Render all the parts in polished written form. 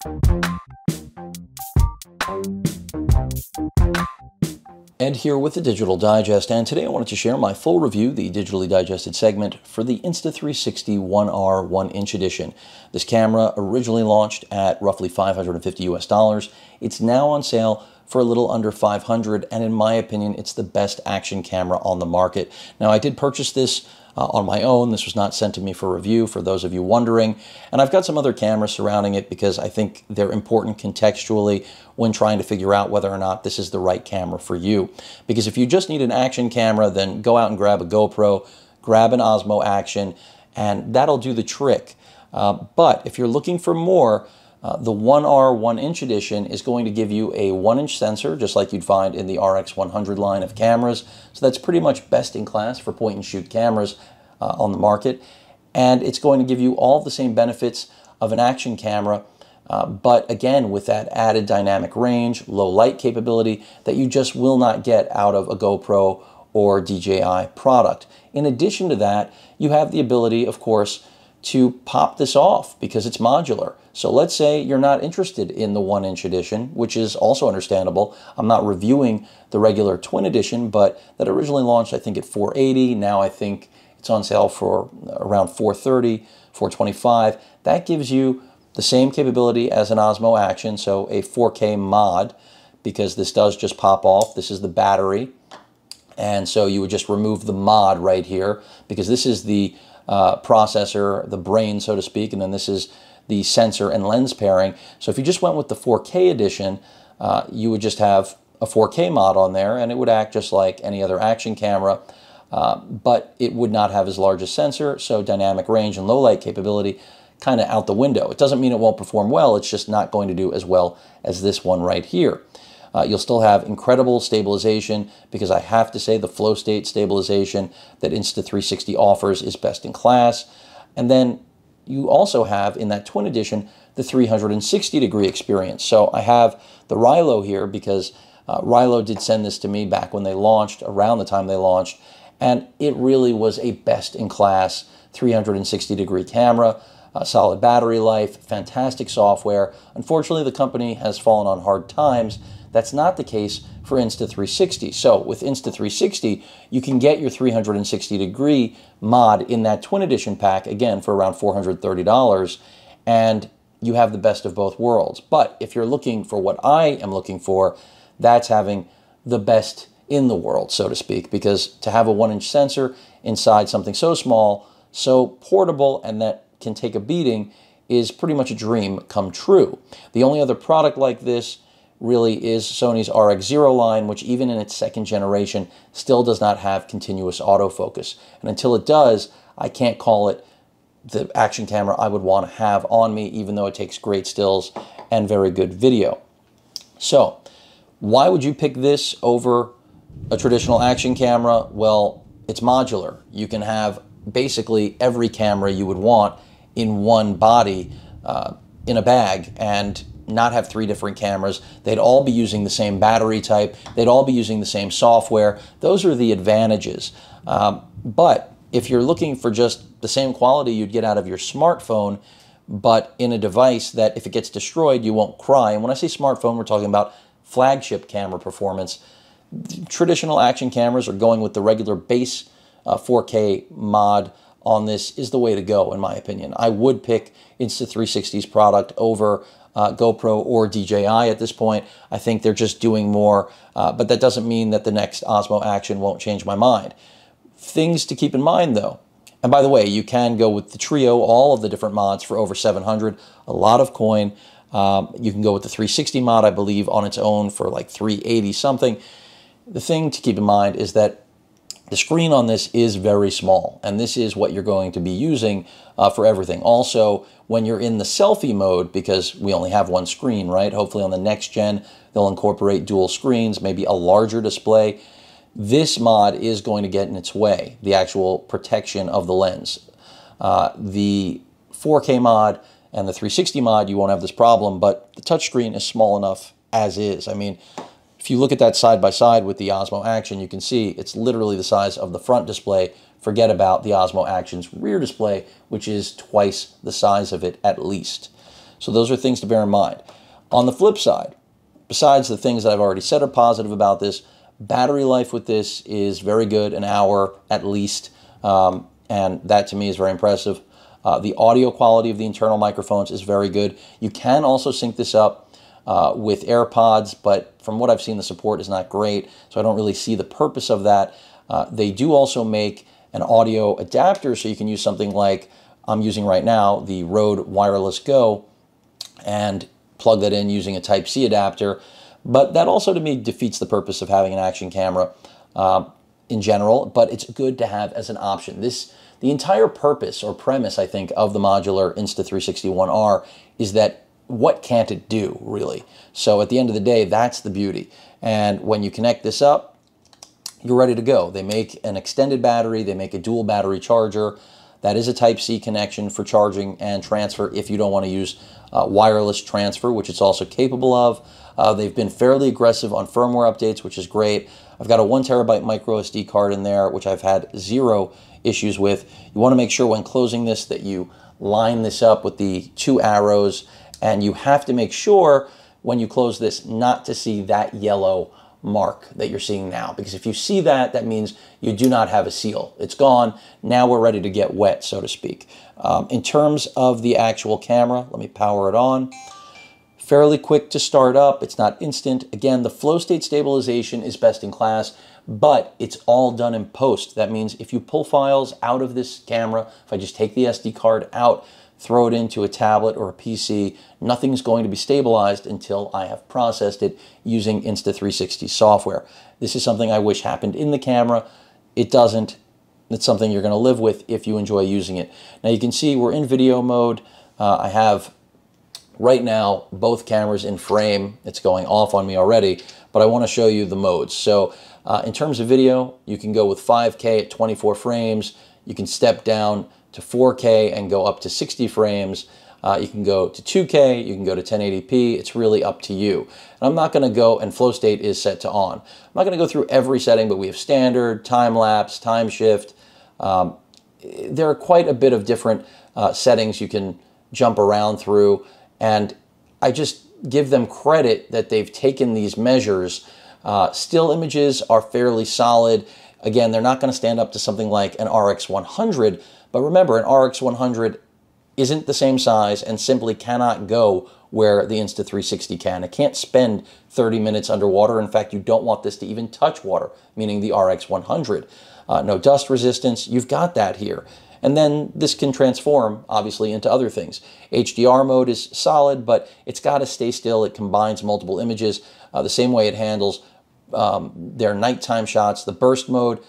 Ed here with the Digital Digest, and today I wanted to share my full review, the digitally digested segment, for the Insta360 One R 1-inch edition. This camera originally launched at roughly $550 US. It's now on sale for a little under $500, and in my opinion, it's the best action camera on the market. Now, I did purchase this on my own. This was not sent to me for review, for those of you wondering. And I've got some other cameras surrounding it because I think they're important contextually when trying to figure out whether or not this is the right camera for you. Because if you just need an action camera, then go out and grab a GoPro, grab an Osmo Action, and that'll do the trick. But if you're looking for more, the One R 1-inch edition is going to give you a 1-inch sensor, just like you'd find in the RX 100 line of cameras. So that's pretty much best in class for point-and-shoot cameras on the market. And it's going to give you all the same benefits of an action camera, but again, with that added dynamic range, low light capability that you just will not get out of a GoPro or DJI product. In addition to that, you have the ability, of course, to pop this off because it's modular. So let's say you're not interested in the 1-inch edition, which is also understandable. I'm not reviewing the regular twin edition, but that originally launched, I think, at $480. Now I think it's on sale for around $430, $425. That gives you the same capability as an Osmo Action, so a 4K mod, because this does just pop off. This is the battery. And so you would just remove the mod right here, because this is the processor, the brain, so to speak, and then this is the sensor and lens pairing. So if you just went with the 4K edition, you would just have a 4K mod on there, and it would act just like any other action camera, but it would not have as large a sensor, so dynamic range and low light capability kind of out the window. It doesn't mean it won't perform well, it's just not going to do as well as this one right here. You'll still have incredible stabilization, because I have to say the flow state stabilization that Insta360 offers is best in class. And then you also have, in that twin edition, the 360-degree experience. So I have the Rilo here because Rilo did send this to me back when they launched, around the time they launched, and it really was a best-in-class 360-degree camera. Solid battery life, fantastic software. Unfortunately, the company has fallen on hard times. That's not the case for Insta360. So with Insta360, you can get your 360-degree mod in that twin edition pack, again, for around $430, and you have the best of both worlds. But if you're looking for what I am looking for, that's having the best in the world, so to speak, because to have a 1-inch sensor inside something so small, so portable, and that can take a beating is pretty much a dream come true. The only other product like this really is Sony's RX0 line, which even in its second generation still does not have continuous autofocus. And until it does, I can't call it the action camera I would want to have on me, even though it takes great stills and very good video. So why would you pick this over a traditional action camera? Well, it's modular. You can have basically every camera you would want in one body in a bag and not have 3 different cameras. They'd all be using the same battery type. They'd all be using the same software. Those are the advantages. But if you're looking for just the same quality you'd get out of your smartphone, but in a device that if it gets destroyed, you won't cry. And when I say smartphone, we're talking about flagship camera performance. Traditional action cameras are going with the regular base 4K mod on this is the way to go, in my opinion. I would pick Insta360's product over GoPro or DJI at this point. I think they're just doing more, but that doesn't mean that the next Osmo Action won't change my mind. Things to keep in mind, though. And by the way, you can go with the Trio, all of the different mods for over $700, a lot of coin. You can go with the 360 mod, I believe, on its own for like $380 something. The thing to keep in mind is that the screen on this is very small, and this is what you're going to be using for everything. Also, when you're in the selfie mode, because we only have one screen, right? Hopefully on the next gen, they'll incorporate dual screens, maybe a larger display. This mod is going to get in its way, the actual protection of the lens. The 4K mod and the 360 mod, you won't have this problem, but the touchscreen is small enough as is. I mean, if you look at that side by side with the Osmo Action, you can see it's literally the size of the front display. Forget about the Osmo Action's rear display, which is twice the size of it at least. So those are things to bear in mind. On the flip side, besides the things that I've already said are positive about this, battery life with this is very good, an hour at least, and that to me is very impressive. The audio quality of the internal microphones is very good. You can also sync this up with AirPods, but from what I've seen, the support is not great, so I don't really see the purpose of that. They do also make an audio adapter, so you can use something like I'm using right now, the Rode Wireless Go, and plug that in using a Type-C adapter. But that also, to me, defeats the purpose of having an action camera in general, but it's good to have as an option. The entire purpose or premise, I think, of the modular Insta360 One R is that what can't it do, really? So at the end of the day, that's the beauty. And when you connect this up, you're ready to go. They make an extended battery, they make a dual battery charger. That is a Type-C connection for charging and transfer if you don't want to use wireless transfer, which it's also capable of. They've been fairly aggressive on firmware updates, which is great. I've got a 1 terabyte micro SD card in there, which I've had 0 issues with. You want to make sure when closing this that you line this up with the 2 arrows, and you have to make sure when you close this not to see that yellow mark that you're seeing now, because if you see that, that means you do not have a seal. It's gone. Now we're ready to get wet, so to speak. In terms of the actual camera, let me power it on. Fairly quick to start up. It's not instant. Again, the flow state stabilization is best in class, but it's all done in post. That means if you pull files out of this camera, if I just take the SD card out, throw it into a tablet or a PC, nothing's going to be stabilized until I have processed it using Insta360 software. This is something I wish happened in the camera. It doesn't. It's something you're going to live with if you enjoy using it. Now you can see we're in video mode. I have right now both cameras in frame. It's going off on me already, but I want to show you the modes. So in terms of video, you can go with 5K at 24 frames. You can step down to 4K and go up to 60 frames. You can go to 2K, you can go to 1080p. It's really up to you. And I'm not going to go, and flow state is set to on. I'm not going to go through every setting, but we have standard, time lapse, time shift. There are quite a bit of different settings you can jump around through, and I just give them credit that they've taken these measures. Still images are fairly solid. Again, they're not going to stand up to something like an RX 100, but remember, an RX 100 isn't the same size and simply cannot go where the Insta360 can. It can't spend 30 minutes underwater. In fact, you don't want this to even touch water, meaning the RX 100. No dust resistance, you've got that here. And then this can transform, obviously, into other things. HDR mode is solid, but it's got to stay still. It combines multiple images the same way it handles their nighttime shots. The burst mode,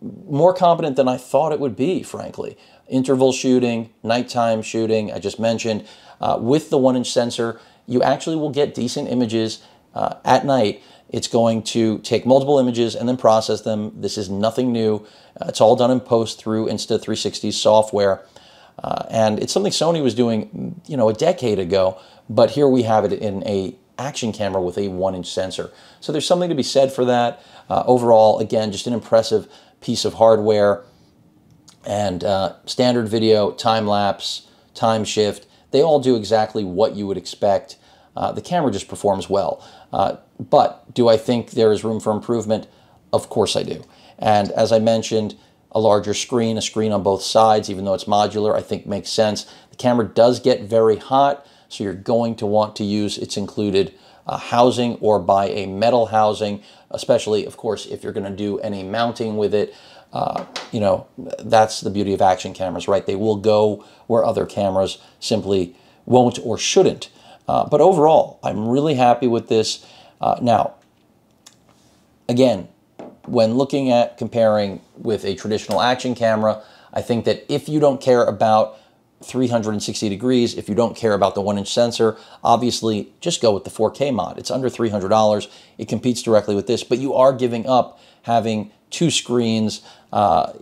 more competent than I thought it would be, frankly. Interval shooting, nighttime shooting, I just mentioned. With the 1-inch sensor, you actually will get decent images at night. It's going to take multiple images and then process them. This is nothing new. It's all done in post through Insta360 software. And it's something Sony was doing, a decade ago, but here we have it in a action camera with a 1-inch sensor. So there's something to be said for that. Overall, again, just an impressive piece of hardware. And standard video, time lapse, time shift, they all do exactly what you would expect. The camera just performs well. But do I think there is room for improvement? Of course I do. And as I mentioned, a larger screen, a screen on both sides, even though it's modular, I think makes sense. The camera does get very hot, so you're going to want to use its included housing or buy a metal housing, especially, of course, if you're going to do any mounting with it. That's the beauty of action cameras, right? They will go where other cameras simply won't or shouldn't. But overall, I'm really happy with this. Now, again, when looking at comparing with a traditional action camera, I think that if you don't care about 360 degrees, if you don't care about the 1-inch sensor, obviously just go with the 4K mod. It's under $300. It competes directly with this, but you are giving up having 2 screens. That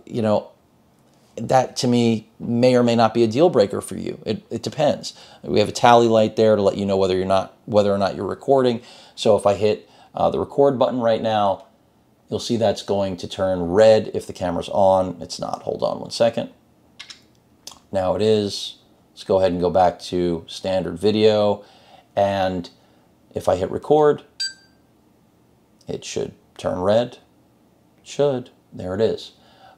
to me may or may not be a deal breaker for you. It depends. We have a tally light there to let you know whether or not you're recording. So if I hit the record button right now, you'll see that's going to turn red if the camera's on. It's not. Hold on one second. Now it is. Let's go ahead and go back to standard video, and if I hit record, it should turn red. Should. There it is.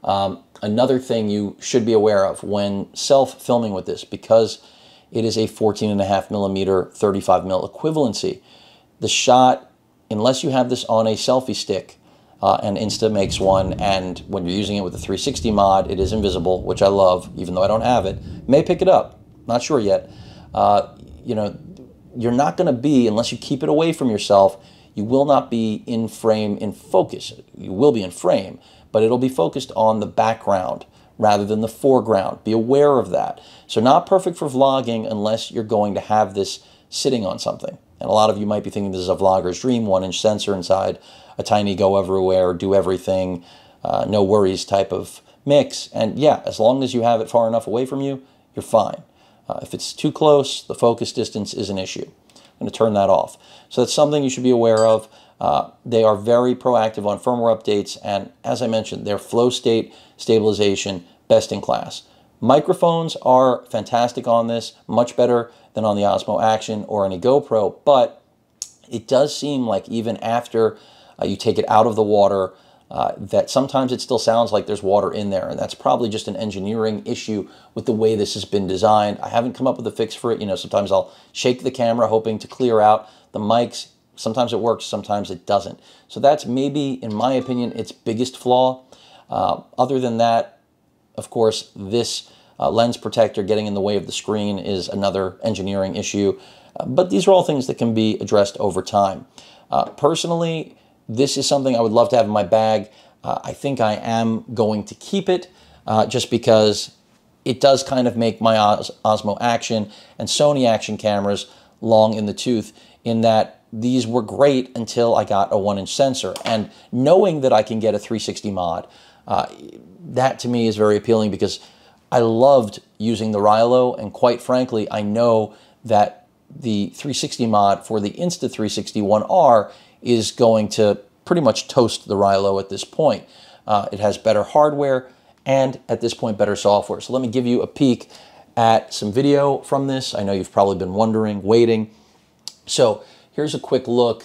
Another thing you should be aware of when self-filming with this, because it is a 14.5 millimeter 35 mil equivalency, the shot, unless you have this on a selfie stick, and Insta makes one, and when you're using it with the 360 mod, it is invisible, which I love, even though I don't have it. May pick it up, not sure yet. You know, you're not going to be, unless you keep it away from yourself, you will not be in frame in focus. You will be in frame, but it'll be focused on the background rather than the foreground. Be aware of that. So not perfect for vlogging unless you're going to have this sitting on something. And a lot of you might be thinking this is a vlogger's dream, 1-inch sensor inside, a tiny go everywhere, do everything, no worries type of mix. And yeah, as long as you have it far enough away from you, you're fine. If it's too close, the focus distance is an issue. I'm going to turn that off. So that's something you should be aware of. They are very proactive on firmware updates, and as I mentioned, their flow state stabilization, best in class. Microphones are fantastic on this, much better than on the Osmo Action or any GoPro, but it does seem like even after you take it out of the water, that sometimes it still sounds like there's water in there, and that's probably just an engineering issue with the way this has been designed. I haven't come up with a fix for it. You know, sometimes I'll shake the camera hoping to clear out the mics. Sometimes it works, sometimes it doesn't. So that's maybe, in my opinion, its biggest flaw. Other than that, of course, this lens protector getting in the way of the screen is another engineering issue. But these are all things that can be addressed over time. Personally, this is something I would love to have in my bag. I think I am going to keep it just because it does kind of make my Osmo Action and Sony Action cameras long in the tooth, in that these were great until I got a 1-inch sensor. And knowing that I can get a 360 mod, that to me is very appealing, because I loved using the Rilo, and quite frankly, I know that the 360 mod for the Insta360 One R is going to pretty much toast the Rilo at this point. It has better hardware and at this point better software. So let me give you a peek at some video from this. I know you've probably been wondering, waiting. So here's a quick look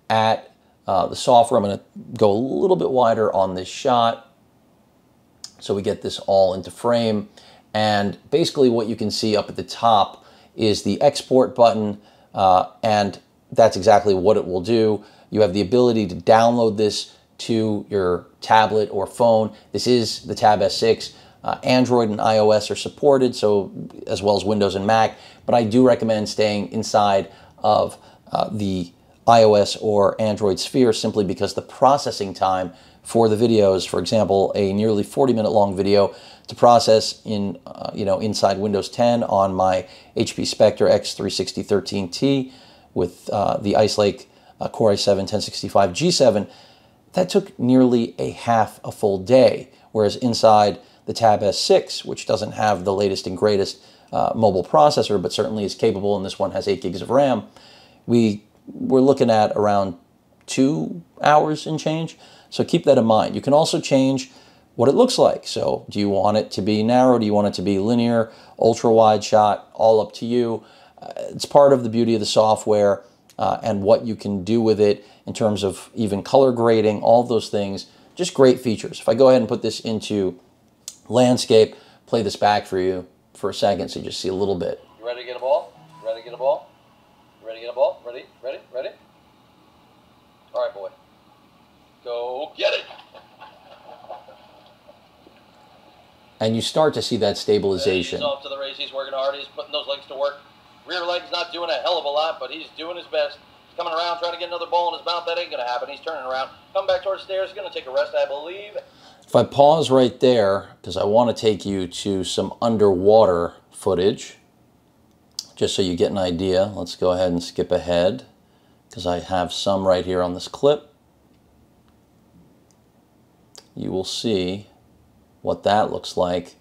at the software. I'm going to go a little bit wider on this shot so we get this all into frame. And basically what you can see up at the top is the export button, and that's exactly what it will do. You have the ability to download this to your tablet or phone. This is the Tab S6. Android and iOS are supported, so as well as Windows and Mac, but I do recommend staying inside of the iOS or Android sphere, simply because the processing time for the videos, for example, a nearly 40-minute long video to process in inside Windows 10 on my HP Spectre X360 13T with the Ice Lake Core i7 1065 G7, that took nearly a full day, whereas inside the Tab S6, which doesn't have the latest and greatest mobile processor, but certainly is capable, and this one has 8 gigs of RAM, we're looking at around 2 hours and change. So keep that in mind. You can also change what it looks like. So do you want it to be narrow? Do you want it to be linear, ultra wide shot? All up to you. It's part of the beauty of the software and what you can do with it in terms of even color grading, all of those things. Just great features. If I go ahead and put this into landscape, play this back for you for a second so you just see a little bit. You ready to get a ball? Ready to get a ball? Ready to get a ball? Ready? Ready? Ready? All right, boy. Go get it! And you start to see that stabilization. He's off to the race. He's working hard. He's putting those legs to work. Rear leg's not doing a hell of a lot, but he's doing his best. He's coming around trying to get another ball in his mouth. That ain't going to happen. He's turning around. Come back towards the stairs. He's going to take a rest, I believe. If I pause right there, because I want to take you to some underwater footage, just so you get an idea. Let's go ahead and skip ahead, because I have some right here on this clip. You will see what that looks like.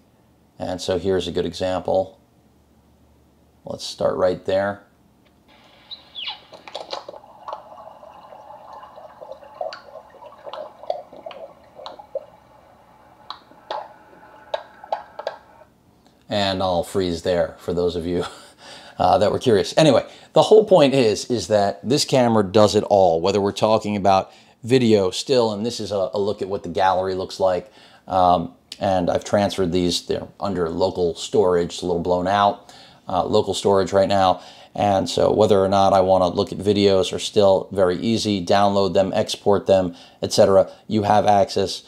And so here's a good example. Let's start right there. and I'll freeze there for those of you that were curious. Anyway, the whole point is that this camera does it all, whether we're talking about video, still, and this is a look at what the gallery looks like. And I've transferred these, they're under local storage, it's a little blown out, local storage right now. And so whether or not I want to look at videos are still very easy, download them, export them, etc. You have access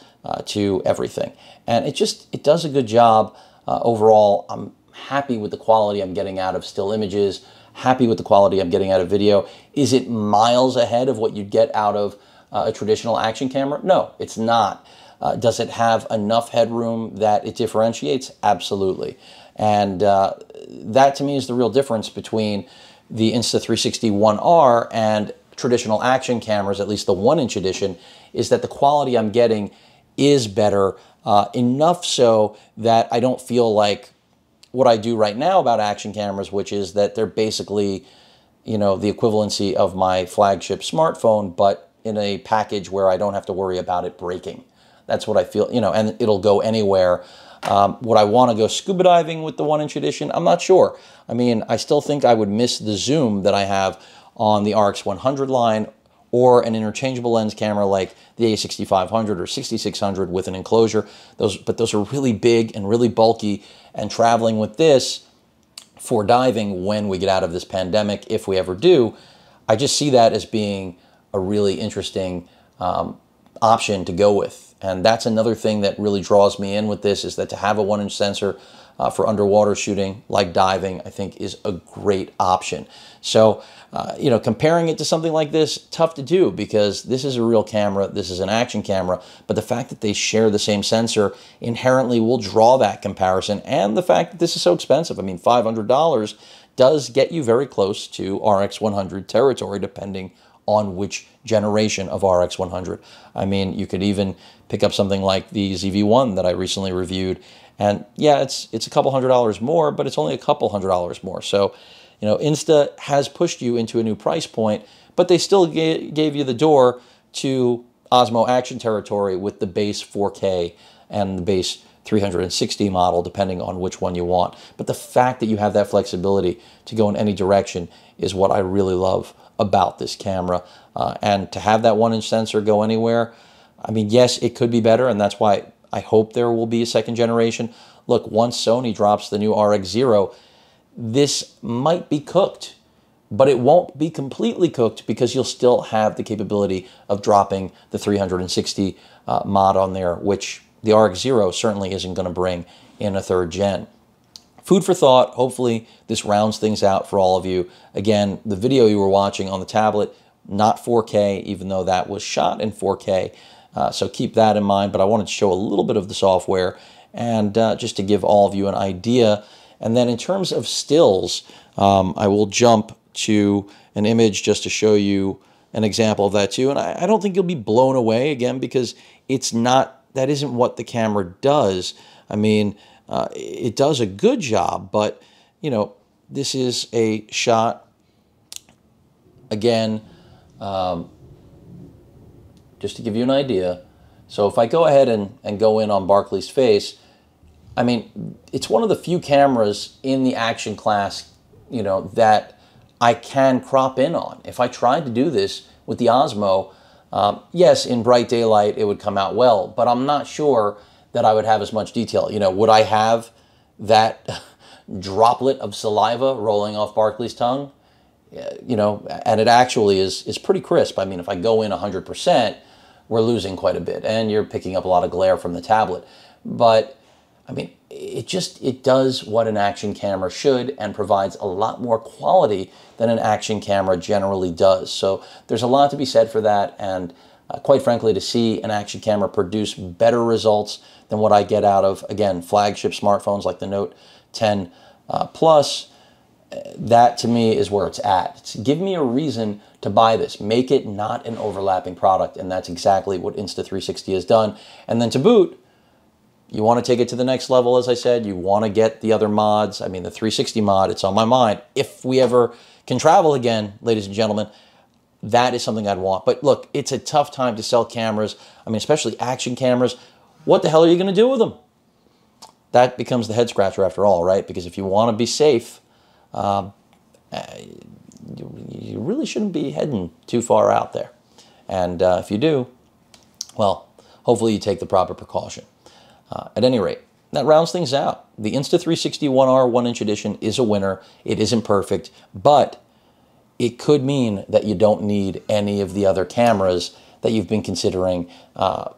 to everything. And it does a good job overall. I'm happy with the quality I'm getting out of still images, happy with the quality I'm getting out of video. Is it miles ahead of what you'd get out of a traditional action camera? No, it's not. Does it have enough headroom that it differentiates? Absolutely. And that to me is the real difference between the Insta360 One R and traditional action cameras, at least the 1-inch edition, is that the quality I'm getting is better, enough so that I don't feel like what I do right now about action cameras, which is that they're basically, you know, the equivalency of my flagship smartphone, but in a package where I don't have to worry about it breaking. That's what I feel, you know, and it'll go anywhere. Would I want to go scuba diving with the 1-inch edition? I'm not sure. I mean, I still think I would miss the zoom that I have on the RX 100 line or an interchangeable lens camera like the A6500 or 6600 with an enclosure. But those are really big and really bulky, and traveling with this for diving when we get out of this pandemic, if we ever do, I just see that as being a really interesting option to go with. And that's another thing that really draws me in with this, is that to have a 1-inch sensor for underwater shooting, like diving, I think is a great option. So, you know, comparing it to something like this, tough to do, because this is a real camera, this is an action camera, but the fact that they share the same sensor inherently will draw that comparison, and the fact that this is so expensive. I mean, $500 does get you very close to RX 100 territory, depending on which generation of RX 100. I mean, you could even pick up something like the ZV-1 that I recently reviewed, and yeah, it's a couple $100 more, but it's only a couple $100 more. So, you know, Insta has pushed you into a new price point, but they still gave you the door to Osmo action territory with the base 4K and the base 360 model, depending on which one you want. But the fact that you have that flexibility to go in any direction is what I really love about this camera. And to have that 1-inch sensor go anywhere, I mean, yes, it could be better, and that's why I hope there will be a second generation. Look, once Sony drops the new RX0, this might be cooked, but it won't be completely cooked, because you'll still have the capability of dropping the 360 mod on there, which the RX0 certainly isn't going to bring in a 3rd gen. Food for thought. Hopefully this rounds things out for all of you. Again, the video you were watching on the tablet, not 4K, even though that was shot in 4K. So keep that in mind. But I wanted to show a little bit of the software, and just to give all of you an idea. And then in terms of stills, I will jump to an image just to show you an example of that too. And I don't think you'll be blown away, again, because that isn't what the camera does. I mean, it does a good job, but, you know, this is a shot, again, just to give you an idea. So if I go ahead and go in on Barkley's face, I mean, it's one of the few cameras in the action class, you know, that I can crop in on. If I tried to do this with the Osmo, yes, in bright daylight it would come out well, but I'm not sure that I would have as much detail. You know, would I have that droplet of saliva rolling off Barkley's tongue? You know, and it actually is pretty crisp. I mean, if I go in 100%, we're losing quite a bit, and you're picking up a lot of glare from the tablet. But I mean, it does what an action camera should, and provides a lot more quality than an action camera generally does. So there's a lot to be said for that, and quite frankly, to see an action camera produce better results than what I get out of, again, flagship smartphones like the Note 10 Plus, that to me is where it's at. Give me a reason to buy this. Make it not an overlapping product, and that's exactly what Insta360 has done. And then to boot, you want to take it to the next level, as I said. You want to get the other mods. I mean, the 360 mod, it's on my mind. If we ever can travel again, ladies and gentlemen, that is something I'd want. But look, it's a tough time to sell cameras. I mean, especially action cameras. What the hell are you going to do with them? that becomes the head scratcher after all, right? Because if you want to be safe, you really shouldn't be heading too far out there. And if you do, well, hopefully you take the proper precaution. At any rate, that rounds things out. The Insta360 One R 1-inch edition is a winner. It isn't perfect, but it could mean that you don't need any of the other cameras that you've been considering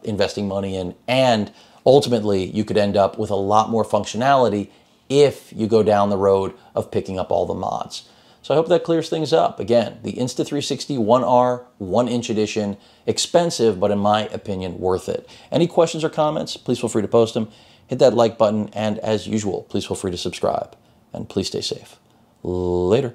investing money in. And ultimately, you could end up with a lot more functionality if you go down the road of picking up all the mods. So I hope that clears things up. Again, the Insta360 One R 1-inch edition, expensive, but in my opinion, worth it. Any questions or comments, please feel free to post them. Hit that like button, and as usual, please feel free to subscribe. And please stay safe. Later.